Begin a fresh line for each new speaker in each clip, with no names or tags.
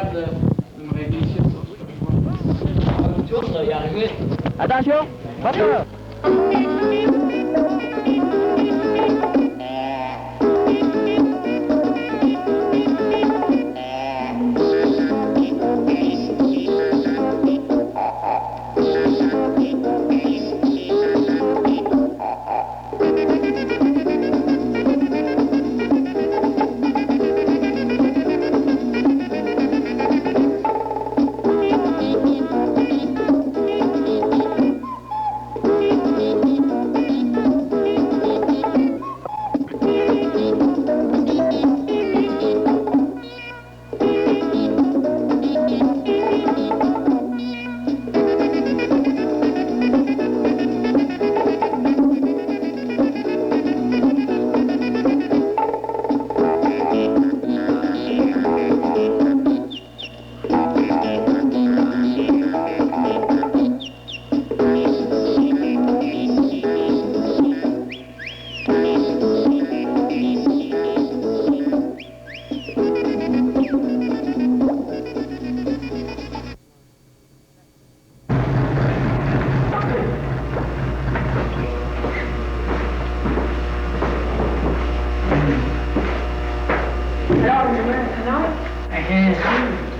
capable de me régler ici, ça.
On tourne, ça va y arriver. Attention! Voiture!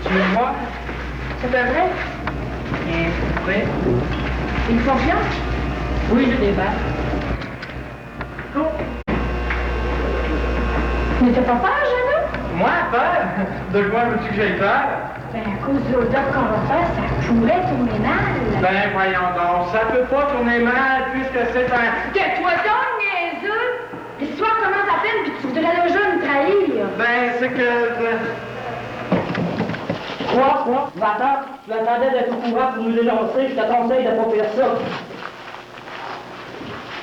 Tu veux voir?
C'est pas vrai?
Oui.
Il fonctionne?
Oui, je débat.
Oh. Mais t'as pas peur, Jeannot?
Moi, peur? De quoi veux-tu que j'aie peur?
Ben, à cause de l'odeur qu'on va faire, ça pourrait tourner mal.
Ben, voyons donc, ça peut pas tourner mal puisque c'est un...
Tais-toi donc, niaiseux! L'histoire commence à peine, puis tu voudrais déjà me trahir.
Ben, c'est que...
Quoi? Tu attendais d'être au courant pour nous dénoncer, je te conseille de pas faire ça.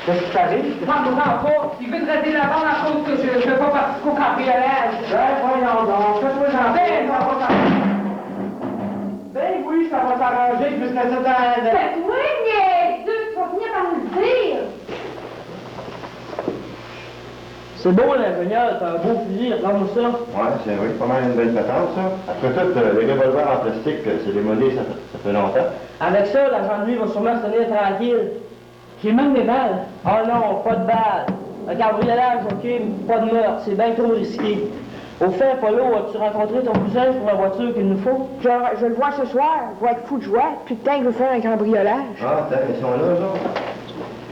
Qu'est-ce qui t'arrive?
Prends-moi pas, il veut te rester la bande à cause que je veux pas participer au cambriolage.
Ben, voyons donc, fais-toi gentil. Ben oui, ça va s'arranger jusqu'à ce temps.
Ben oui, niaiseux, tu vas finir par nous le dire.
C'est beau, l'ingénieur, t'as un beau fusil, regarde-moi ça.
Ouais, c'est vrai, pas mal une belle patente, ça. Après tout, les revolvers en plastique, c'est démodé, ça fait longtemps.
Avec ça, l'agent de nuit va sûrement se tenir tranquille. J'ai même des balles. Oh non, pas de balles. Un cambriolage, ok, pas de meurtre, c'est bien trop risqué. Au fait, Polo, as-tu rencontré ton cousin pour la voiture qu'il nous faut?
Je le vois ce soir, je vais être fou de joie, puis le temps que je veux faire un cambriolage.
Ah, ils sont là, eux autres.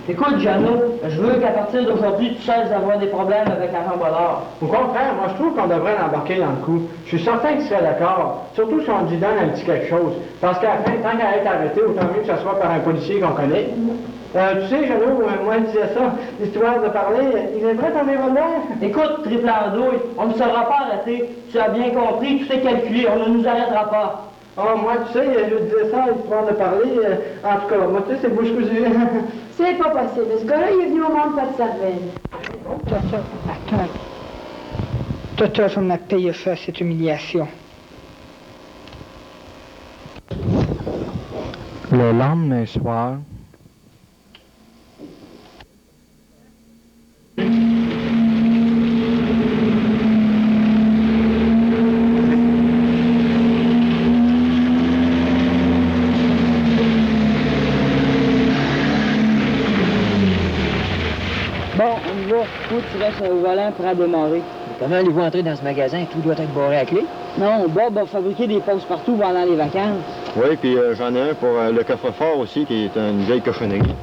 Écoute, Jeannot, je veux qu'à partir d'aujourd'hui, tu cesses d'avoir des problèmes avec l'agent Bollard.
Au contraire, moi je trouve qu'on devrait l'embarquer dans le coup. Je suis certain qu'il serait d'accord, surtout si on lui donne un petit quelque chose. Parce qu'à la fin, tant qu'à être arrêté, autant mieux que ça soit par un policier qu'on connaît. Tu sais, Jeannot, moi je disais ça, l'histoire de parler, il est vrai ton revolver?
Écoute, triple andouille, on ne sera pas arrêté. Tu as bien compris, tout est calculé, on ne nous arrêtera pas.
Oh, moi, tu sais, je disais ça, l'histoire de parler, en tout cas, moi, tu sais, c'est bouche cousue.
C'est pas possible. Ce gars-là, il est venu au monde pas de cervelle.
Attends. Toi, on a payé ça, cette humiliation.
Le lendemain soir,
Bon, on y va. Toi, tu restes au volant pour à démarrer.
Comment allez-vous entrer dans ce magasin? Tout doit être barré à clé?
Non, Bob va fabriquer des postes partout pendant les vacances.
Oui, puis j'en ai un pour le coffre-fort aussi, qui est une vieille cochonnerie.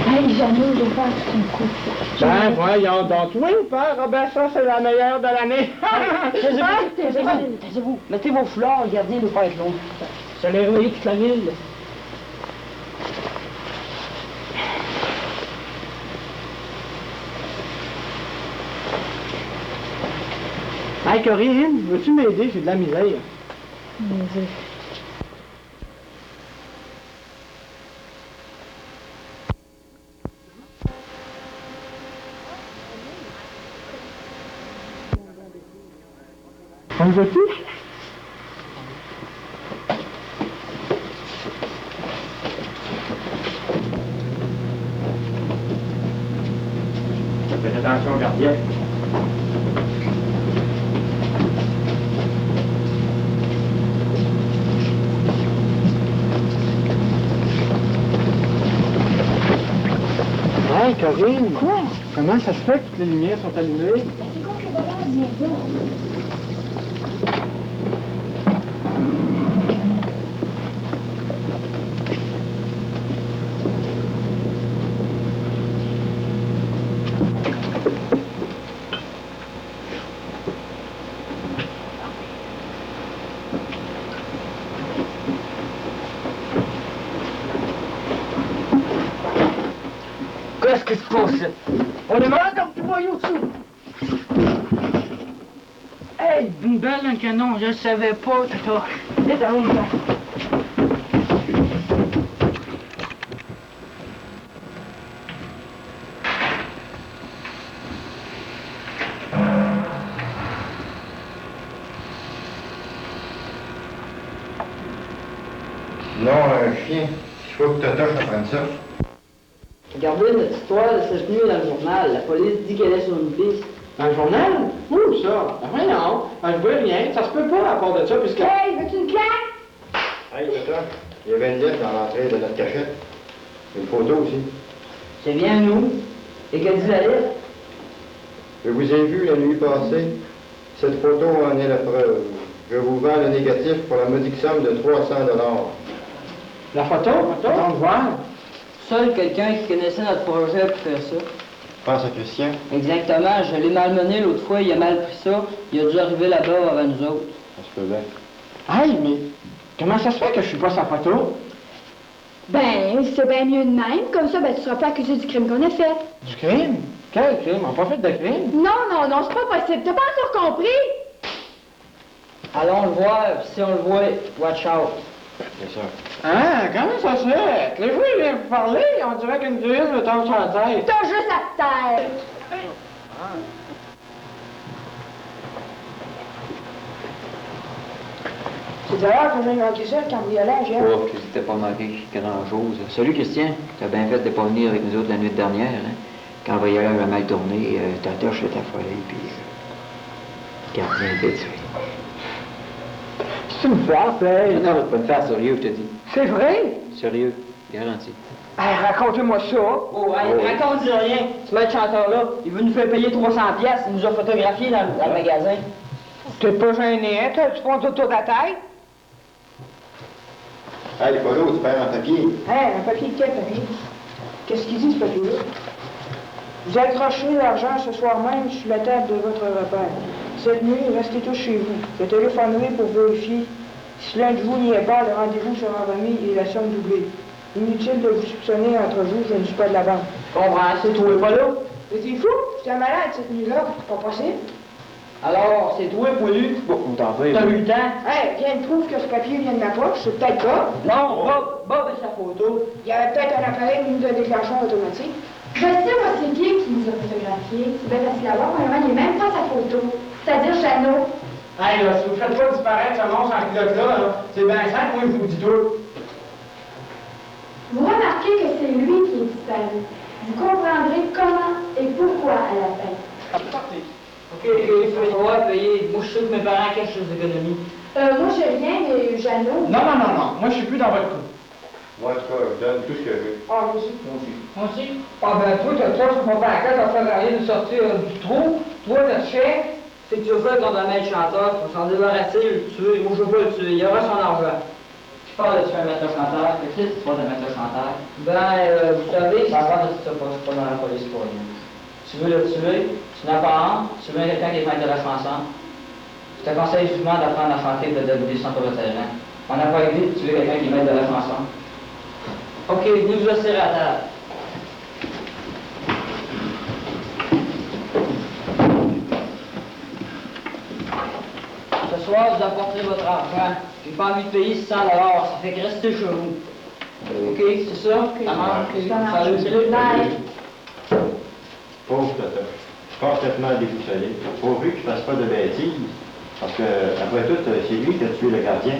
Hey, Jeannot, je vais faire tout un coup.
Ben, voyons donc. Oui, père, ah ben ça, c'est la meilleure de l'année.
Taisez-vous. Mettez vos foulards, le gardien nous pas être long. Ça allait réveiller toute la ville.
Hey, Corinne, veux-tu m'aider? J'ai de la misère.
Vas-y.
On y va-tu? Faites attention, gardien. Hey, Corinne!
Quoi?
Comment ça se fait que toutes les lumières sont allumées?
Qu'est-ce qui se passe? On est malade comme tu voyous dessus. Hey, une balle dans le canon, je le savais pas, tata. Viens dans l'autre temps.
Non, un chien. Il faut que Tata apprenne ça.
Regardez, notre histoire de cette nuit dans le journal. La police dit qu'elle est sur une piste.
Dans le journal? Où ça? Ben voyons, je vois rien. Ça se peut pas à part de ça, puisque...
Hey, veux-tu une claque?
Hey, Tata, il y avait une lettre dans l'entrée de notre cachette. Une photo aussi.
C'est bien nous. Et qu'elle dit la lettre?
Je vous ai vu la nuit passée. Cette photo en est la preuve. Je vous vends le négatif pour la modique somme de 300 $.
La photo? Attends de voir.
Seul quelqu'un qui connaissait notre projet a pu faire ça.
Pense à Christian.
Exactement. Je l'ai malmené l'autre fois, il a mal pris ça. Il a dû arriver là-bas avant nous autres.
Ça se peut bien.
Hey, mais comment ça se fait que je suis pas sa photo?
Ben, c'est bien mieux de même. Comme ça, ben, tu seras pas accusé du crime qu'on a fait.
Du crime? Quel crime? On n'a pas fait de crime.
Non, c'est pas possible. T'as pas encore compris?
Allons le voir, puis si on le voit, watch out.
C'est ça.
Hein? Comment ça se fait? Les fois, il vient vous parler, on dirait qu'une grille me tombe sur la tête.
T'as juste à te taire.
C'est d'ailleurs qu'on a manqué ça, le cambriolage, hein?
Oh, puis c'était pas manqué grand-chose. Salut, Christian. T'as bien fait de pas venir avec nous autres la nuit dernière, hein? Quand le voyageur a mal tourné, Tata, je suis affolé, puis... gardien habitué.
C'est une farce, hey.
Non, c'est pas une farce, sérieux, je te dis.
C'est vrai?
Sérieux, garanti.
Hey, racontez-moi ça.
Oh, hey, raconte-dis rien. Ce maître chanteur-là, il veut nous faire payer 300$. Il nous a photographié dans le magasin.
T'es pas gêné, hein? Tu prends autour de ta tête?
Hey, les photos, tu perds en papier.
Hein, un papier de quel papier? Qu'est-ce qu'il dit, ce papier-là? Vous accrochez l'argent ce soir même sur la table de votre repas. Cette nuit, restez tous chez vous. Je téléphonerai pour vérifier. Si l'un de vous n'y est pas, le rendez-vous sera remis et la somme doublée. Inutile de vous soupçonner entre vous, je ne suis pas de la banque.
Comprends, c'est toi pas là.
Mais t'es fou? J'étais malade cette nuit-là. C'est pas possible.
Alors, c'est toi, poilu.
Bon, on t'en fait.
T'as eu le temps?
Hey, viens me prouve que ce papier vient de ma poche. C'est peut-être pas.
Non, Bob est sa photo.
Il y avait peut-être un appareil muni de déclencheur automatique.
Je sais, moi, c'est qui nous a photographié. C'est bien facile à voir. Premièrement, il n'est même pas sa photo. C'est-à-dire Jeannot.
Hey, là, si vous faites pas disparaître ce monstre en culotte-là, là, c'est bien simple, moi, je vous dis tout.
Vous remarquez que c'est lui qui est disparu. Vous comprendrez comment et pourquoi à la fin.
Partez.
OK, il faut savoir payer. Moi, je suis sûr que mes parents cachent des économies.
Moi, j'ai rien, mais Jeannot.
Non. Moi, je suis plus dans votre coup.
Moi, en tout cas, je donne tout ce que je veux.
Ah, moi aussi.
Moi aussi.
Ah, ben, toi, t'as ça, c'est pas par la tête, ça fait rien de sortir du trou. Toi, notre chef.
C'est que tu veux faire contre un maître chanteur, faut s'en débarrasser, le tuer. Moi, je veux pas le tuer, il aura son argent. Je parle de tuer un maître chanteur, mais qu'est-ce que tu parles de maître chanteur? Ben, vous savez, ça va de ça passe pas dans la police pour rien. tu veux le tuer, tu n'as pas honte, tu veux quelqu'un qui est maître de la chanson. Je te conseille vivement d'apprendre à chanter et de débuter sans ton terrain. On n'a pas idée de tuer quelqu'un qui est maître de la chanson. Ok, vous asseyez à table. Ce soir, vous apporterez votre argent. J'ai pas envie de payer 600 $, ça fait que restez chez vous. OK, c'est ça? Ça marche? Salut.
Pauvre Toto, complètement déboussolé, pourvu qu'il ne fasse pas de bêtises, parce que, après tout, c'est lui qui a tué le gardien.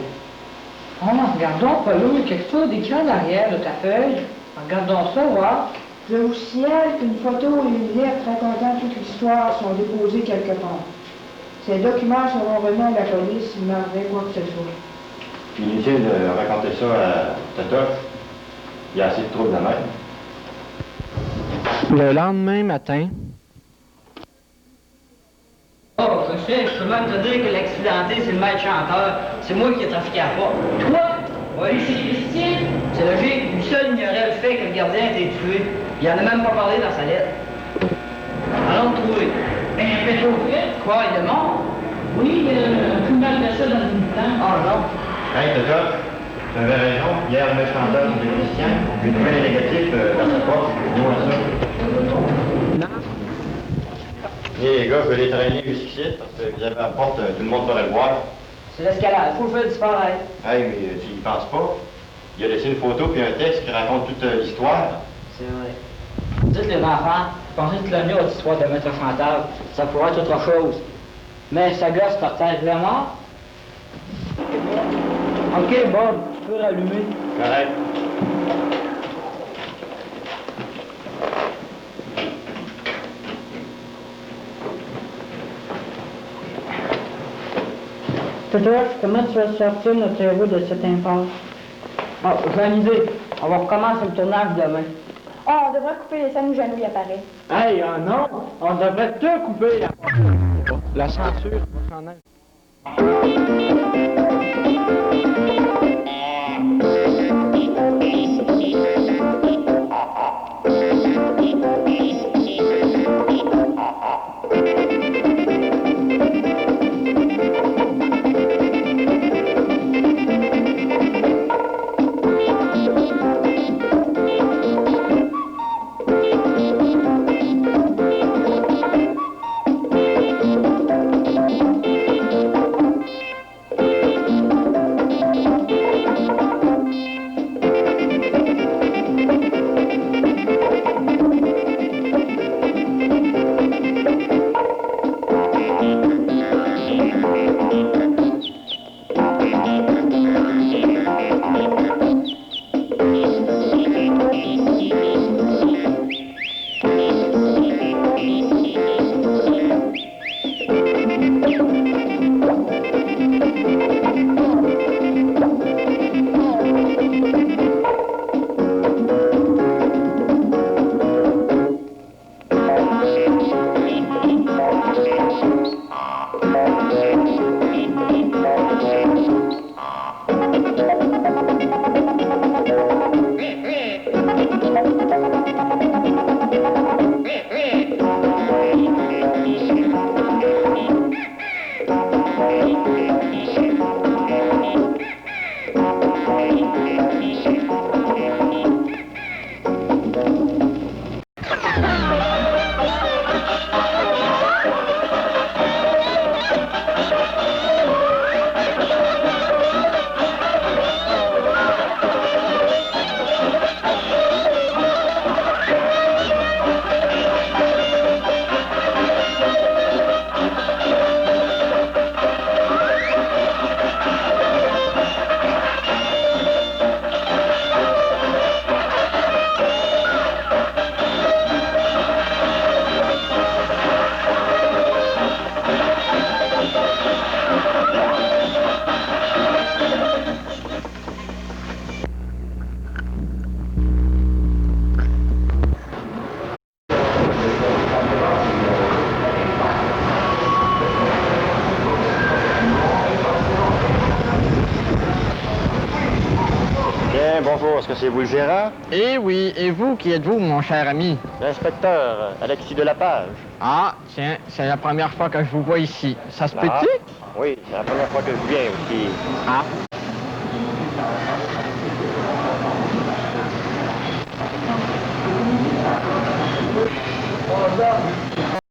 Oh, regardons, Paulo, il y a quelque chose d'écrit en arrière de ta feuille. Regardons ça, voir. Je vous signale qu'une photo et une lettre racontant toute l'histoire sont déposées quelque part. Ces documents seront remis à la police s'il m'arrivait quoi que ce soit.
Inutile de raconter ça à Totoche. Il y a assez de troubles de même.
Le lendemain matin,
Oh, je peux même te dire que l'accidenté, c'est le maître chanteur. C'est moi qui ai trafiqué à pas. Toi? Oui. C'est Christian? C'est logique. Lui seul ignorait le fait que le gardien a été tué. Il en a même pas parlé dans sa lettre. Allons le trouver. Ben, fais-toi au fait. Quoi, il est mort? Oui, plus mal fait ça dans une temps. Oh non.
Hey, Totoche, tu avais raison. Hier, le chanteur de Christian, une nouvelle négative dans sa poche. Dis-moi ça. Les gars, je vais les traîner jusqu'ici parce que vous avez la porte, tout le monde pourrait le voir.
C'est l'escalade. Faut le faire disparaître.
Hey, mais tu y penses pas? Il a laissé une photo puis un texte qui raconte toute l'histoire.
C'est vrai. Dites les enfants, pensez que l'agneau a l'histoire de maître chanteur. Ça pourrait être autre chose. Mais sa gosse par terre vraiment. Ok, Bob, tu peux rallumer.
Correct.
Totoche, comment tu vas sortir notre héros de cette impasse?
Ah, j'ai une idée. On va recommencer le tournage demain.
Oh, on devrait couper les scènes où Jeannot y apparaît.
Hey, non, on devrait te couper
la censure va s'en être.
Est-ce que c'est vous le gérant?
Eh oui, et vous, qui êtes-vous, mon cher ami?
L'inspecteur Alexis Delapage.
Ah, tiens, c'est la première fois que je vous vois ici. Ça se
Ah.
peut-il?
Oui, c'est la première fois que je viens aussi.
Ah.